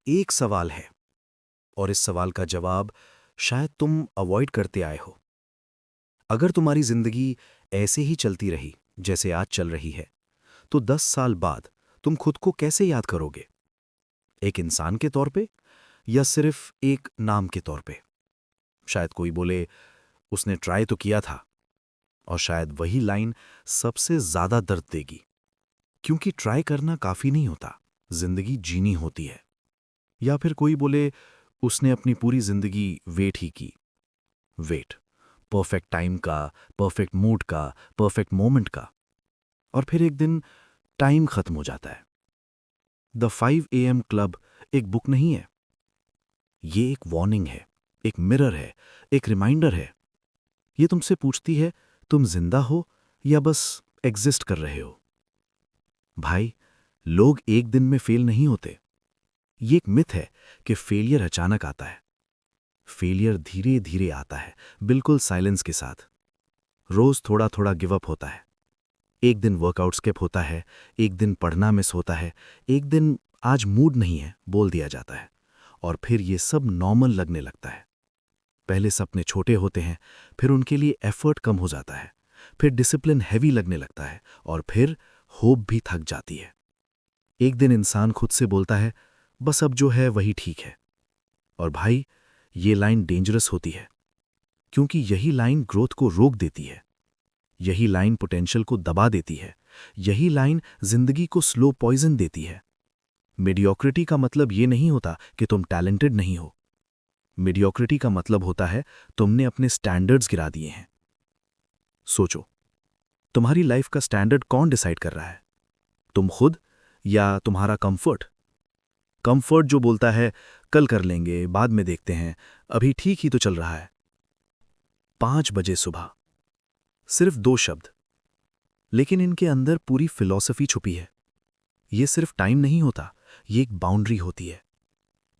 एक सवाल है, और इस सवाल का जवाब शायद तुम अवॉइड करते आए हो। अगर तुम्हारी जिंदगी ऐसे ही चलती रही जैसे आज चल रही है, तो 10 साल बाद तुम खुद को कैसे याद करोगे? एक इंसान के तौर पे, या सिर्फ एक नाम के तौर पे? शायद कोई बोले, उसने ट्राई तो किया था। और शायद वही लाइन सबसे ज्यादा दर्द देगी, क्योंकि ट्राई करना काफी नहीं होता, जिंदगी जीनी होती है। या फिर कोई बोले, उसने अपनी पूरी जिंदगी वेट ही की। वेट, परफेक्ट टाइम का, परफेक्ट मूड का, परफेक्ट मोमेंट का। और फिर एक दिन टाइम खत्म हो जाता है। द 5 AM क्लब एक बुक नहीं है, ये एक वार्निंग है, एक मिरर है, एक रिमाइंडर है। ये तुमसे पूछती है, तुम जिंदा हो या बस एग्जिस्ट कर रहे हो? भाई, लोग एक दिन में फेल नहीं होते। ये एक मिथ है कि फेलियर अचानक आता है। फेलियर धीरे धीरे आता है, बिल्कुल साइलेंस के साथ। रोज थोड़ा थोड़ा गिव अप होता है। एक दिन वर्कआउट स्किप होता है, एक दिन पढ़ना मिस होता है, एक दिन आज मूड नहीं है बोल दिया जाता है। और फिर ये सब नॉर्मल लगने लगता है। पहले सपने छोटे होते हैं, फिर उनके लिए एफर्ट कम हो जाता है, फिर डिसिप्लिन हैवी लगने लगता है, और फिर होप भी थक जाती है। एक दिन इंसान खुद से बोलता है, बस अब जो है वही ठीक है। और भाई, ये लाइन डेंजरस होती है, क्योंकि यही लाइन ग्रोथ को रोक देती है। यही लाइन पोटेंशियल को दबा देती है। यही लाइन जिंदगी को स्लो पॉइजन देती है। मीडियोक्रिटी का मतलब ये नहीं होता कि तुम टैलेंटेड नहीं हो। मीडियोक्रिटी का मतलब होता है तुमने अपने स्टैंडर्ड्स गिरा दिए हैं। सोचो, तुम्हारी लाइफ का स्टैंडर्ड कौन डिसाइड कर रहा है? तुम खुद, या तुम्हारा कंफर्ट? कंफर्ट जो बोलता है, कल कर लेंगे, बाद में देखते हैं, अभी ठीक ही तो चल रहा है। 5 बजे सुबह, सिर्फ 2 शब्द, लेकिन इनके अंदर पूरी फिलॉसफी छुपी है। ये सिर्फ टाइम नहीं होता, ये एक बाउंड्री होती है।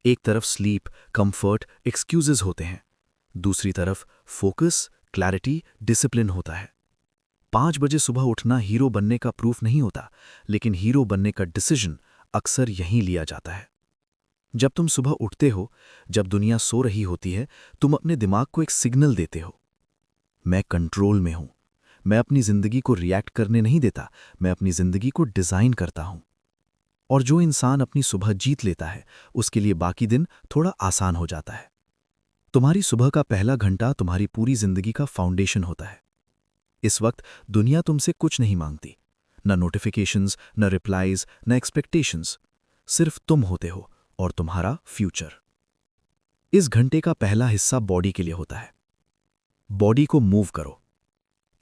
एक तरफ स्लीप, कंफर्ट, एक्सक्यूजेस होते हैं। दूसरी तरफ फोकस, क्लैरिटी, डिसिप्लिन होता है। 5 बजे सुबह उठना हीरो बनने का प्रूफ नहीं होता, लेकिन हीरो बनने का डिसीजन अक्सर यहीं लिया जाता है। जब तुम सुबह उठते हो, जब दुनिया सो रही होती है, तुम अपने दिमाग को एक सिग्नल देते हो, मैं कंट्रोल में हूं। मैं अपनी जिंदगी को रिएक्ट करने नहीं देता, मैं अपनी जिंदगी को डिजाइन करता हूं। और जो इंसान अपनी सुबह जीत लेता है, उसके लिए बाकी दिन थोड़ा आसान हो जाता है। तुम्हारी सुबह का पहला घंटा तुम्हारी पूरी जिंदगी का फाउंडेशन होता है। इस वक्त दुनिया तुमसे कुछ नहीं मांगती, न नोटिफिकेशंस, न रिप्लाईज, न एक्सपेक्टेशंस। सिर्फ तुम होते हो और तुम्हारा फ्यूचर। इस घंटे का पहला हिस्सा बॉडी के लिए होता है। बॉडी को मूव करो,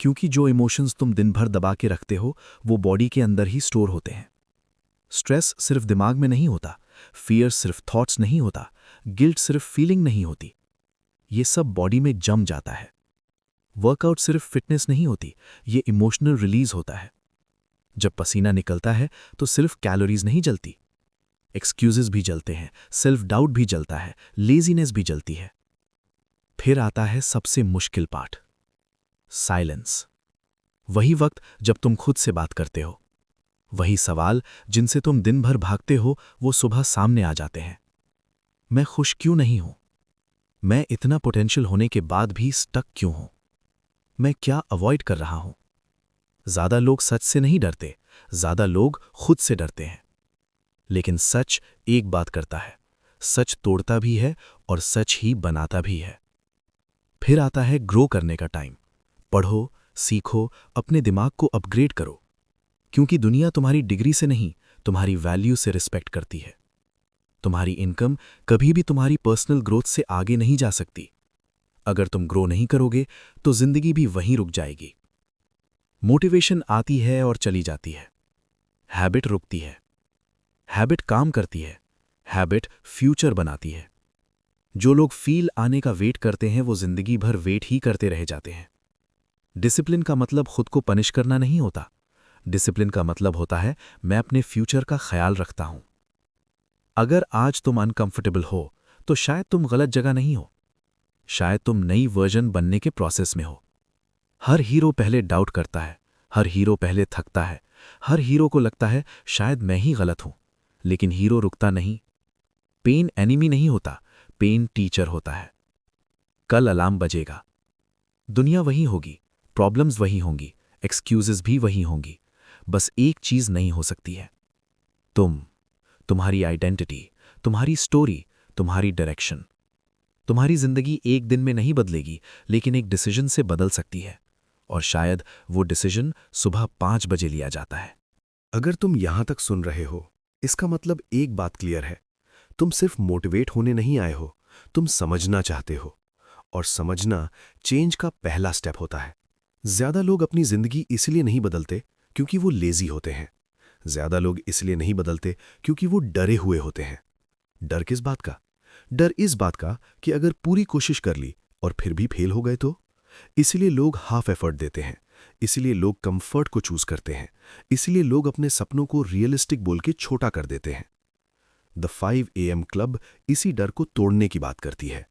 क्योंकि जो इमोशंस तुम दिन भर दबा के रखते हो, वो बॉडी के अंदर ही स्टोर होते हैं। स्ट्रेस सिर्फ दिमाग में नहीं होता, फियर सिर्फ थॉट्स नहीं होता, गिल्ट सिर्फ फीलिंग नहीं होती। ये सब बॉडी में जम जाता है। वर्कआउट सिर्फ फिटनेस नहीं होती, ये इमोशनल रिलीज होता है। जब पसीना निकलता है तो सिर्फ कैलोरीज नहीं जलती, एक्सक्यूजेस भी जलते हैं, सेल्फ डाउट भी जलता है, लेजीनेस भी जलती है। फिर आता है सबसे मुश्किल पार्ट, साइलेंस। वही वक्त जब तुम खुद से बात करते हो। वही सवाल जिनसे तुम दिन भर भागते हो, वो सुबह सामने आ जाते हैं। मैं खुश क्यों नहीं हूं? मैं इतना पोटेंशियल होने के बाद भी स्टक क्यों हूं? मैं क्या अवॉइड कर रहा हूं? ज्यादा लोग सच से नहीं डरते, ज्यादा लोग खुद से डरते हैं। लेकिन सच एक बात करता है, सच तोड़ता भी है और सच ही बनाता भी है। फिर आता है ग्रो करने का टाइम। पढ़ो, सीखो, अपने दिमाग को अपग्रेड करो, क्योंकि दुनिया तुम्हारी डिग्री से नहीं, तुम्हारी वैल्यू से रिस्पेक्ट करती है। तुम्हारी इनकम कभी भी तुम्हारी पर्सनल ग्रोथ से आगे नहीं जा सकती। अगर तुम ग्रो नहीं करोगे तो जिंदगी भी वहीं रुक जाएगी। मोटिवेशन आती है और चली जाती है, हैबिट रुकती है। हैबिट काम करती है, हैबिट फ्यूचर बनाती है। जो लोग फील आने का वेट करते हैं, वो जिंदगी भर वेट ही करते रह जाते हैं। डिसिप्लिन का मतलब खुद को पनिश करना नहीं होता। डिसिप्लिन का मतलब होता है, मैं अपने फ्यूचर का ख्याल रखता हूं। अगर आज तुम अनकंफर्टेबल हो, तो शायद तुम गलत जगह नहीं हो। शायद तुम नई वर्जन बनने के प्रोसेस में हो। हर हीरो पहले डाउट करता है, हर हीरो पहले थकता है, हर हीरो को लगता है शायद मैं ही गलत हूं। लेकिन हीरो रुकता नहीं। पेन एनिमी नहीं होता, पेन टीचर होता है। कल अलार्म बजेगा, दुनिया वही होगी, प्रॉब्लम्स वही होंगी, एक्सक्यूजेस भी वही होंगी। बस एक चीज नहीं हो सकती है, तुम्हारी आइडेंटिटी, तुम्हारी स्टोरी, तुम्हारी डायरेक्शन। तुम्हारी जिंदगी एक दिन में नहीं बदलेगी, लेकिन एक डिसीजन से बदल सकती है। और शायद वो डिसीजन सुबह 5 बजे लिया जाता है। अगर तुम यहां तक सुन रहे हो, इसका मतलब एक बात क्लियर है, तुम सिर्फ मोटिवेट होने नहीं आए हो, तुम समझना चाहते हो। और समझना चेंज का पहला स्टेप होता है। ज्यादा लोग अपनी जिंदगी इसलिए नहीं बदलते क्योंकि वो लेजी होते हैं। ज्यादा लोग इसलिए नहीं बदलते क्योंकि वो डरे हुए होते हैं। डर किस बात का? डर इस बात का कि अगर पूरी कोशिश कर ली और फिर भी फेल हो गए तो? इसलिए लोग हाफ एफर्ट देते हैं, इसलिए लोग कंफर्ट को चूज करते हैं, इसलिए लोग अपने सपनों को रियलिस्टिक बोल के छोटा कर देते हैं। द 5 AM क्लब इसी डर को तोड़ने की बात करती है।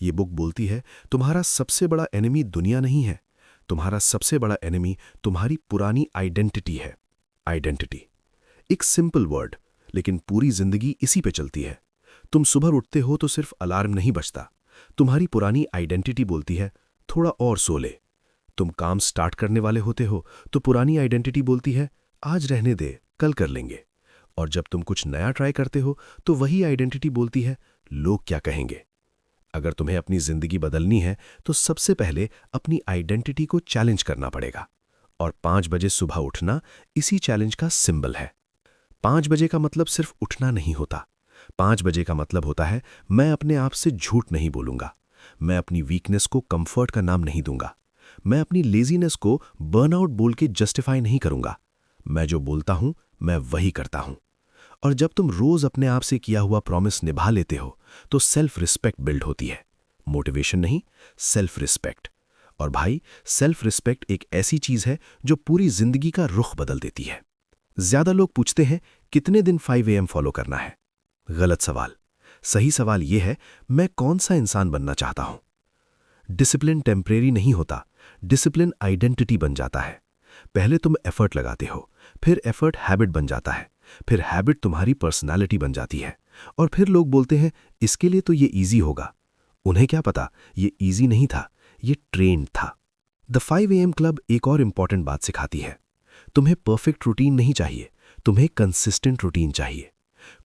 ये बुक बोलती है तुम्हारा सबसे बड़ा एनिमी दुनिया नहीं है, तुम्हारा सबसे बड़ा एनिमी तुम्हारी पुरानी आइडेंटिटी है। आइडेंटिटी एक सिंपल वर्ड, लेकिन पूरी जिंदगी इसी पे चलती है। तुम सुबह उठते हो तो सिर्फ अलार्म नहीं बजता, तुम्हारी पुरानी आइडेंटिटी बोलती है थोड़ा और सो ले। तुम काम स्टार्ट करने वाले होते हो तो पुरानी आइडेंटिटी बोलती है आज रहने दे, कल कर लेंगे। और जब तुम कुछ नया ट्राई करते हो तो वही आइडेंटिटी बोलती है लोग क्या कहेंगे। अगर तुम्हें अपनी जिंदगी बदलनी है तो सबसे पहले अपनी आइडेंटिटी को चैलेंज करना पड़ेगा। और 5 बजे सुबह उठना इसी चैलेंज का सिंबल है। 5 बजे का मतलब सिर्फ उठना नहीं होता। 5 बजे का मतलब होता है मैं अपने आप से झूठ नहीं बोलूंगा, मैं अपनी वीकनेस को कंफर्ट का नाम नहीं दूंगा, मैं अपनी लेजीनेस को बर्नआउट बोल के जस्टिफाई नहीं करूंगा। मैं जो बोलता हूं मैं वही करता हूं। और जब तुम रोज अपने आप से किया हुआ प्रॉमिस निभा लेते हो तो सेल्फ रिस्पेक्ट बिल्ड होती है। मोटिवेशन नहीं, सेल्फ रिस्पेक्ट। और भाई, सेल्फ रिस्पेक्ट एक ऐसी चीज है जो पूरी जिंदगी का रुख बदल देती है। ज्यादा लोग पूछते हैं कितने दिन 5 AM फॉलो करना है। गलत सवाल। सही सवाल यह है मैं कौन सा इंसान बनना चाहता हूं। डिसिप्लिन टेम्परेरी नहीं होता, डिसिप्लिन आइडेंटिटी बन जाता है। पहले तुम एफर्ट लगाते हो, फिर एफर्ट हैबिट बन जाता है, फिर हैबिट तुम्हारी पर्सनालिटी बन जाती है। और फिर लोग बोलते हैं इसके लिए तो ये इजी होगा। उन्हें क्या पता ये इजी नहीं था, ये ट्रेंड था। द 5 AM क्लब एक और इंपॉर्टेंट बात सिखाती है, तुम्हें परफेक्ट रूटीन नहीं चाहिए, तुम्हें कंसिस्टेंट रूटीन चाहिए।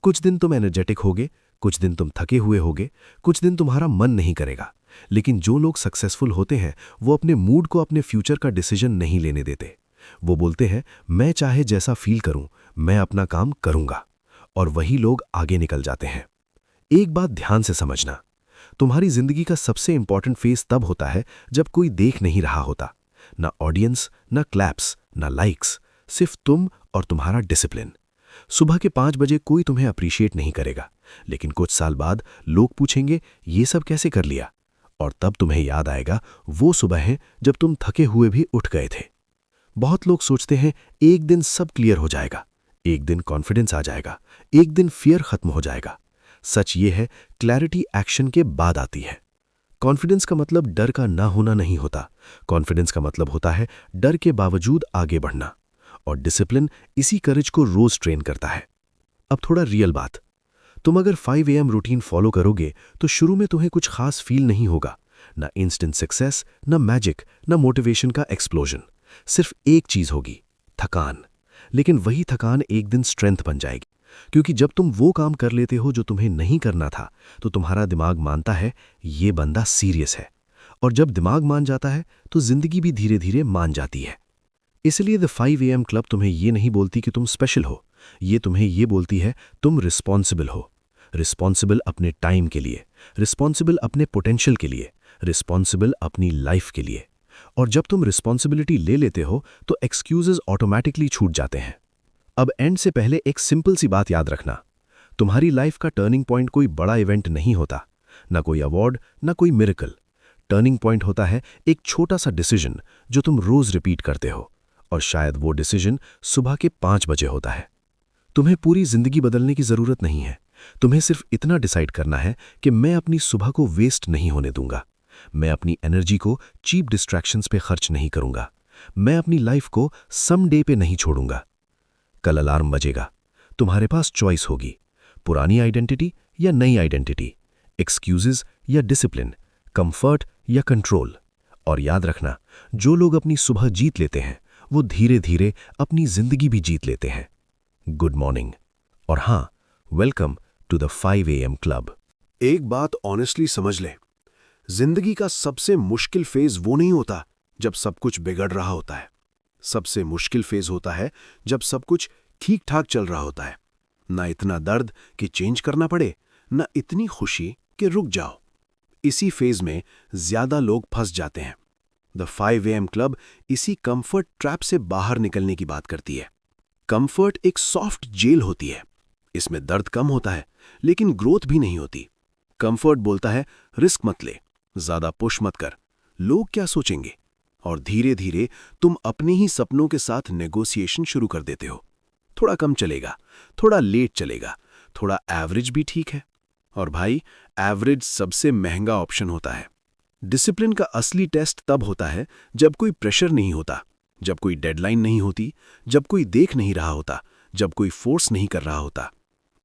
कुछ दिन तुम एनर्जेटिक होगे, कुछ दिन तुम थके हुए होगे, कुछ दिन तुम्हारा मन नहीं करेगा। लेकिन जो लोग सक्सेसफुल होते हैं वो अपने मूड को अपने फ्यूचर का डिसीजन नहीं लेने देते। वो बोलते हैं मैं चाहे जैसा फील करूं, मैं अपना काम करूंगा। और वही लोग आगे निकल जाते हैं। एक बात ध्यान से समझना, तुम्हारी जिंदगी का सबसे इंपॉर्टेंट फेज तब होता है जब कोई देख नहीं रहा होता। ना ऑडियंस, ना क्लैप्स, ना लाइक्स, सिर्फ तुम और तुम्हारा डिसिप्लिन। सुबह के 5 बजे कोई तुम्हें अप्रिशिएट नहीं करेगा, लेकिन कुछ साल बाद लोग पूछेंगे ये सब कैसे कर लिया। और तब तुम्हें याद आएगा वो सुबह है जब तुम थके हुए भी उठ गए थे। बहुत लोग सोचते हैं एक दिन सब क्लियर हो जाएगा, एक दिन कॉन्फिडेंस आ जाएगा, एक दिन फियर खत्म हो जाएगा। सच ये है क्लैरिटी एक्शन के बाद आती है। कॉन्फिडेंस का मतलब डर का ना होना नहीं होता, कॉन्फिडेंस का मतलब होता है डर के बावजूद आगे बढ़ना। और डिसिप्लिन इसी करेज को रोज ट्रेन करता है। अब थोड़ा रियल बात, तुम अगर 5 AM रूटीन फॉलो करोगे तो शुरू में तुम्हें कुछ खास फील नहीं होगा, ना इंस्टेंट सक्सेस, ना मैजिक, ना मोटिवेशन का एक्सप्लोजन। सिर्फ एक चीज होगी, थकान। लेकिन वही थकान एक दिन स्ट्रेंथ बन जाएगी, क्योंकि जब तुम वो काम कर लेते हो जो तुम्हें नहीं करना था तो तुम्हारा दिमाग मानता है ये बंदा सीरियस है। और जब दिमाग मान जाता है तो जिंदगी भी धीरे धीरे मान जाती है। इसलिए द 5 AM क्लब तुम्हें ये नहीं बोलती कि तुम स्पेशल हो, ये तुम्हें ये बोलती है तुम रिस्पॉन्सिबल हो। रिस्पॉन्सिबल अपने टाइम के लिए, रिस्पॉन्सिबल अपने पोटेंशियल के लिए, रिस्पॉन्सिबल अपनी लाइफ के लिए। और जब तुम रिस्पॉन्सिबिलिटी ले लेते हो तो एक्सक्यूजेज ऑटोमैटिकली छूट जाते हैं। अब एंड से पहले एक सिंपल सी बात याद रखना, तुम्हारी लाइफ का टर्निंग पॉइंट कोई बड़ा इवेंट नहीं होता, ना कोई अवार्ड, ना कोई मिरेकल। टर्निंग पॉइंट होता है एक छोटा सा डिसीजन जो तुम रोज रिपीट करते हो। और शायद वो डिसीजन सुबह के 5 बजे होता है। तुम्हें पूरी जिंदगी बदलने की जरूरत नहीं है, तुम्हें सिर्फ इतना डिसाइड करना है कि मैं अपनी सुबह को वेस्ट नहीं होने दूंगा, मैं अपनी एनर्जी को चीप डिस्ट्रैक्शंस पे खर्च नहीं करूंगा, मैं अपनी लाइफ को सम डे पे नहीं छोड़ूंगा। कल अलार्म बजेगा, तुम्हारे पास चॉइस होगी, पुरानी आइडेंटिटी या नई आइडेंटिटी, एक्सक्यूजेस या डिसिप्लिन, कंफर्ट या कंट्रोल। और याद रखना, जो लोग अपनी सुबह जीत लेते हैं वो धीरे धीरे अपनी जिंदगी भी जीत लेते हैं। गुड मॉर्निंग, और हाँ, welcome to the 5 AM club. एक बात ऑनेस्टली समझ ले, जिंदगी का सबसे मुश्किल फेज वो नहीं होता जब सब कुछ बिगड़ रहा होता है। सबसे मुश्किल फेज होता है जब सब कुछ ठीक ठाक चल रहा होता है। ना इतना दर्द कि चेंज करना पड़े, ना इतनी खुशी कि रुक जाओ। इसी फेज में ज्यादा लोग फंस जाते हैं। द 5 AM क्लब इसी कंफर्ट ट्रैप से बाहर निकलने की बात करती है। कंफर्ट एक सॉफ्ट जेल होती है। इसमें दर्द कम होता है लेकिन ग्रोथ भी नहीं होती। कंफर्ट बोलता है रिस्क मत ले, ज्यादा पुश मत कर, लोग क्या सोचेंगे। और धीरे धीरे तुम अपने ही सपनों के साथ नेगोशिएशन शुरू कर देते हो। थोड़ा कम चलेगा, थोड़ा लेट चलेगा, थोड़ा एवरेज भी ठीक है। और भाई, एवरेज सबसे महंगा ऑप्शन होता है। डिसिप्लिन का असली टेस्ट तब होता है जब कोई प्रेशर नहीं होता, जब कोई डेडलाइन नहीं होती, जब कोई देख नहीं रहा होता, जब कोई फोर्स नहीं कर रहा होता।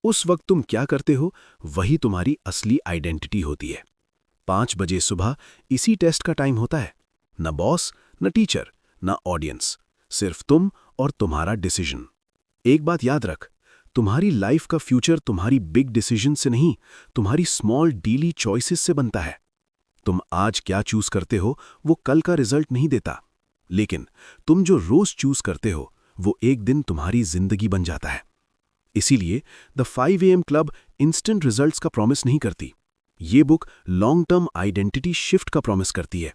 उस वक्त तुम क्या करते हो, वही तुम्हारी असली आइडेंटिटी होती है। 5 बजे सुबह इसी टेस्ट का टाइम होता है। न बॉस, न टीचर, न ऑडियंस, सिर्फ तुम और तुम्हारा डिसीजन। एक बात याद रख, तुम्हारी लाइफ का फ्यूचर तुम्हारी बिग डिसीजन से नहीं, तुम्हारी स्मॉल डेली चॉइसेस से बनता है। तुम आज क्या चूज करते हो वो कल का रिजल्ट नहीं देता, लेकिन तुम जो रोज चूज करते हो वो एक दिन तुम्हारी जिंदगी बन जाता है। इसीलिए the 5 AM club instant results का प्रॉमिस नहीं करती। ये book long term identity shift का प्रॉमिस करती है।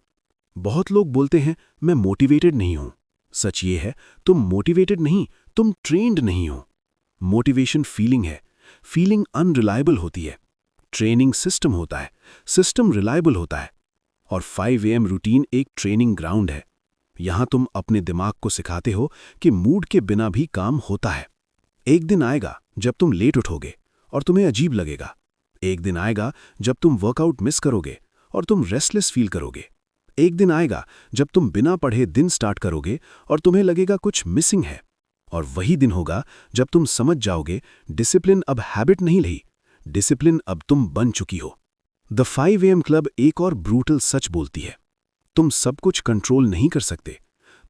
बहुत लोग बोलते हैं मैं मोटिवेटेड नहीं हूं। सच ये है, तुम मोटिवेटेड नहीं, तुम ट्रेन्ड नहीं हो। मोटिवेशन फीलिंग है, फीलिंग अनरिलायबल होती है। ट्रेनिंग सिस्टम होता है, सिस्टम रिलायबल होता है। और 5 AM रूटीन एक ट्रेनिंग ग्राउंड है। यहां तुम अपने दिमाग को सिखाते हो कि मूड के बिना भी काम होता है। एक दिन आएगा जब तुम लेट उठोगे और तुम्हें अजीब लगेगा। एक दिन आएगा जब तुम वर्कआउट मिस करोगे और तुम रेस्टलेस फील करोगे। एक दिन आएगा जब तुम बिना पढ़े दिन स्टार्ट करोगे और तुम्हें लगेगा कुछ मिसिंग है। और वही दिन होगा जब तुम समझ जाओगे डिसिप्लिन अब हैबिट नहीं रही, डिसिप्लिन अब तुम बन चुकी हो। द 5 AM क्लब एक और ब्रूटल सच बोलती है, तुम सब कुछ कंट्रोल नहीं कर सकते।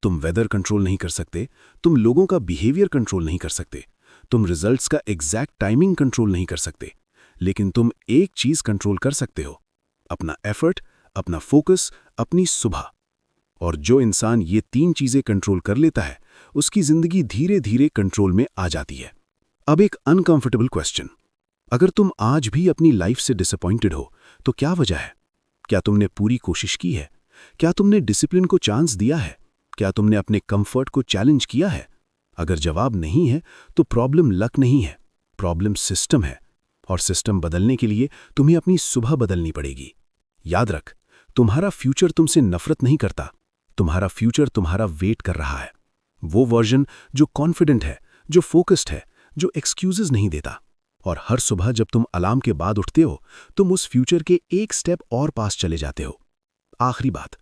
तुम वेदर कंट्रोल नहीं कर सकते, तुम लोगों का बिहेवियर कंट्रोल नहीं कर सकते, तुम रिजल्ट्स का एग्जैक्ट टाइमिंग कंट्रोल नहीं कर सकते, लेकिन तुम एक चीज कंट्रोल कर सकते हो, अपना एफर्ट, अपना फोकस, अपनी सुबह। और जो इंसान ये 3 चीजें कंट्रोल कर लेता है उसकी जिंदगी धीरे धीरे कंट्रोल में आ जाती है। अब एक अनकंफर्टेबल क्वेश्चन, अगर तुम आज भी अपनी लाइफ से डिसअपॉइंटेड हो तो क्या वजह है? क्या तुमने पूरी कोशिश की है? क्या तुमने डिसिप्लिन को चांस दिया है? क्या तुमने अपने कंफर्ट को चैलेंज किया है? अगर जवाब नहीं है तो प्रॉब्लम लक नहीं है, प्रॉब्लम सिस्टम है। और सिस्टम बदलने के लिए तुम्हें अपनी सुबह बदलनी पड़ेगी। याद रख, तुम्हारा फ्यूचर तुमसे नफरत नहीं करता, तुम्हारा फ्यूचर तुम्हारा वेट कर रहा है। वो वर्जन जो कॉन्फिडेंट है, जो फोकस्ड है, जो एक्सक्यूजेस नहीं देता। और हर सुबह जब तुम अलार्म के बाद उठते हो तुम उस फ्यूचर के एक स्टेप और पास चले जाते हो। आखिरी बात,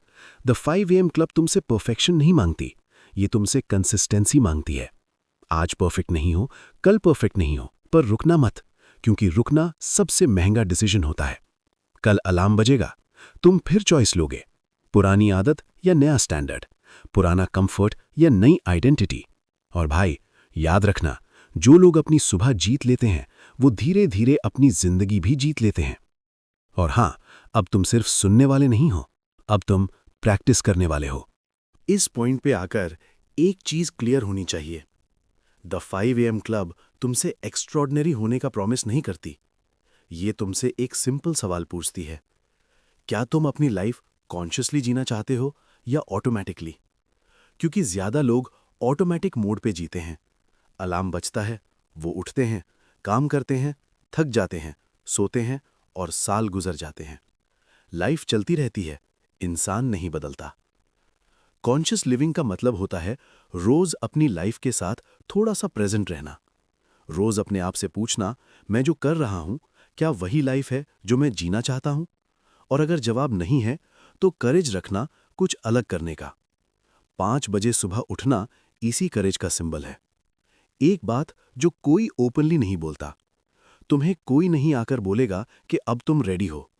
द 5 AM क्लब तुमसे परफेक्शन नहीं मांगती, ये तुमसे कंसिस्टेंसी मांगती है। आज परफेक्ट नहीं हो, कल परफेक्ट नहीं हो, पर रुकना मत, क्योंकि रुकना सबसे महंगा डिसीजन होता है। कल अलार्म बजेगा, तुम फिर चॉइस लोगे, पुरानी आदत या नया स्टैंडर्ड, पुराना कंफर्ट या नई आइडेंटिटी। और भाई, याद रखना, जो लोग अपनी सुबह जीत लेते हैं वो धीरे धीरे अपनी जिंदगी भी जीत लेते हैं। और हां, अब तुम सिर्फ सुनने वाले नहीं हो, अब तुम प्रैक्टिस करने वाले हो। इस पॉइंट पे आकर एक चीज क्लियर होनी चाहिए, द 5 AM क्लब तुमसे एक्स्ट्रॉर्डिनरी होने का प्रॉमिस नहीं करती। ये तुमसे एक सिंपल सवाल पूछती है, क्या तुम अपनी लाइफ कॉन्शियसली जीना चाहते हो या ऑटोमेटिकली? क्योंकि ज्यादा लोग ऑटोमेटिक मोड पे जीते हैं। अलार्म बजता है, वो उठते हैं, काम करते हैं, थक जाते हैं, सोते हैं और साल गुजर जाते हैं। लाइफ चलती रहती है, इंसान नहीं बदलता। कॉन्शियस लिविंग का मतलब होता है रोज अपनी लाइफ के साथ थोड़ा सा प्रेजेंट रहना। रोज अपने आप से पूछना, मैं जो कर रहा हूं क्या वही लाइफ है जो मैं जीना चाहता हूं? और अगर जवाब नहीं है तो करेज रखना कुछ अलग करने का। 5 बजे सुबह उठना इसी करेज का सिंबल है। एक बात जो कोई ओपनली नहीं बोलता, तुम्हें कोई नहीं आकर बोलेगा कि अब तुम रेडी हो।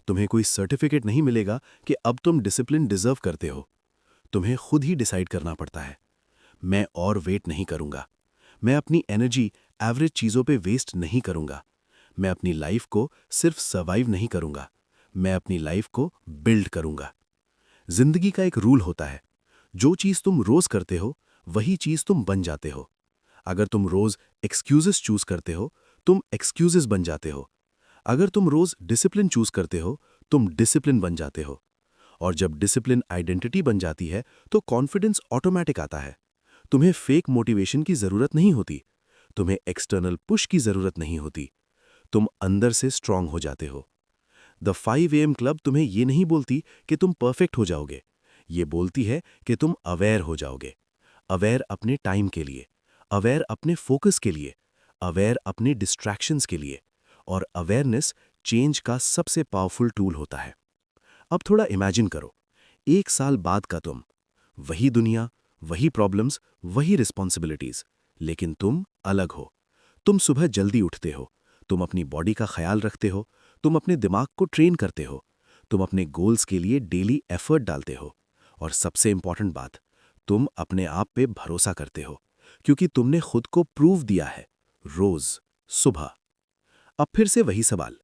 तुम्हें कोई सर्टिफिकेट नहीं मिलेगा कि अब तुम डिसिप्लिन डिजर्व करते हो। तुम्हें खुद ही डिसाइड करना पड़ता है। मैं और वेट नहीं करूंगा। मैं अपनी एनर्जी एवरेज चीज़ों पे वेस्ट नहीं करूंगा। मैं अपनी लाइफ को सिर्फ सर्वाइव नहीं करूंगा, मैं अपनी लाइफ को बिल्ड करूंगा। जिंदगी का एक रूल होता है, जो चीज़ तुम रोज करते हो वही चीज़ तुम बन जाते हो। अगर तुम रोज एक्सक्यूजेस चूज करते हो, तुम एक्सक्यूजेस बन जाते हो। अगर तुम रोज डिसिप्लिन चूज करते हो, तुम डिसिप्लिन बन जाते हो। और जब डिसिप्लिन आइडेंटिटी बन जाती है तो कॉन्फिडेंस ऑटोमेटिक आता है। तुम्हें फेक मोटिवेशन की जरूरत नहीं होती, तुम्हें एक्सटर्नल पुश की जरूरत नहीं होती। तुम अंदर से स्ट्रांग हो जाते हो। द 5 AM क्लब तुम्हें ये नहीं बोलती कि तुम परफेक्ट हो जाओगे, ये बोलती है कि तुम अवेयर हो जाओगे। अवेयर अपने टाइम के लिए, अवेयर अपने फोकस के लिए, अवेयर अपने डिस्ट्रैक्शंस के लिए। और अवेयरनेस चेंज का सबसे पावरफुल टूल होता है। अब थोड़ा इमेजिन करो, 1 साल बाद का तुम, वही दुनिया, वही प्रॉब्लम्स, वही रिस्पॉन्सिबिलिटीज, लेकिन तुम अलग हो। तुम सुबह जल्दी उठते हो, तुम अपनी बॉडी का ख्याल रखते हो, तुम अपने दिमाग को ट्रेन करते हो, तुम अपने गोल्स के लिए डेली एफर्ट डालते हो। और सबसे इंपॉर्टेंट बात, तुम अपने आप पे भरोसा करते हो, क्योंकि तुमने खुद को प्रूव दिया है, रोज सुबह। अब फिर से वही सवाल,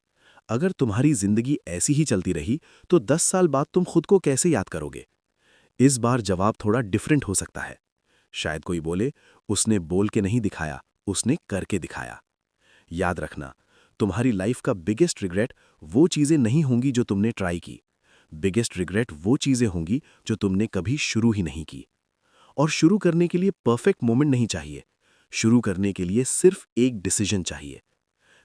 अगर तुम्हारी जिंदगी ऐसी ही चलती रही तो 10 साल बाद तुम खुद को कैसे याद करोगे? इस बार जवाब थोड़ा डिफरेंट हो सकता है। शायद कोई बोले, उसने बोल के नहीं दिखाया, उसने करके दिखाया। याद रखना, तुम्हारी लाइफ का बिगेस्ट रिग्रेट वो चीजें नहीं होंगी जो तुमने ट्राई की। बिगेस्ट रिग्रेट वो चीजें होंगी जो तुमने कभी शुरू ही नहीं की। और शुरू करने के लिए परफेक्ट मोमेंट नहीं चाहिए, शुरू करने के लिए सिर्फ एक डिसीजन चाहिए।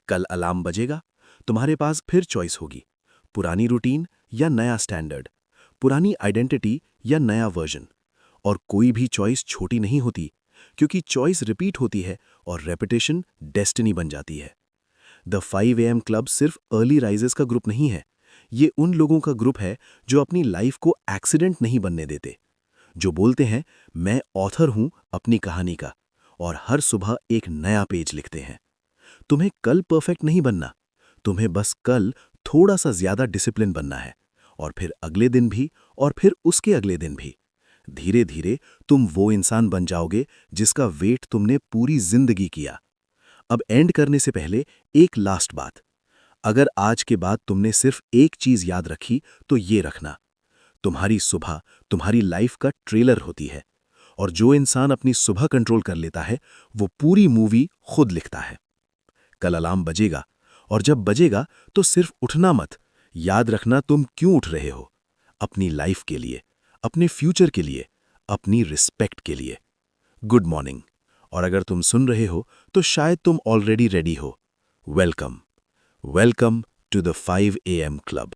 कल अलार्म बजेगा, तुम्हारे पास फिर चॉइस होगी, पुरानी रूटीन या नया स्टैंडर्ड, पुरानी आइडेंटिटी या नया वर्जन। और कोई भी चॉइस छोटी नहीं होती, क्योंकि चॉइस रिपीट होती है और रेपिटेशन डेस्टिनी बन जाती है। द 5 AM क्लब सिर्फ अर्ली राइजर्स का ग्रुप नहीं है, ये उन लोगों का ग्रुप है जो अपनी लाइफ को एक्सीडेंट नहीं बनने देते, जो बोलते हैं मैं ऑथर हूं अपनी कहानी का, और हर सुबह एक नया पेज लिखते हैं। तुम्हें कल परफेक्ट नहीं बनना, तुम्हें बस कल थोड़ा सा ज्यादा डिसिप्लिन बनना है, और फिर अगले दिन भी, और फिर उसके अगले दिन भी। धीरे धीरे तुम वो इंसान बन जाओगे जिसका वेट तुमने पूरी जिंदगी किया। अब एंड करने से पहले एक लास्ट बात, अगर आज के बाद तुमने सिर्फ एक चीज याद रखी तो ये रखना, तुम्हारी सुबह तुम्हारी लाइफ का ट्रेलर होती है, और जो इंसान अपनी सुबह कंट्रोल कर लेता है वो पूरी मूवी खुद लिखता है। कल अलार्म बजेगा, और जब बजेगा तो सिर्फ उठना मत, याद रखना तुम क्यों उठ रहे हो, अपनी लाइफ के लिए, अपने फ्यूचर के लिए, अपनी रिस्पेक्ट के लिए। Good morning. और अगर तुम सुन रहे हो तो शायद तुम ऑलरेडी रेडी हो। Welcome, welcome to the 5 AM club.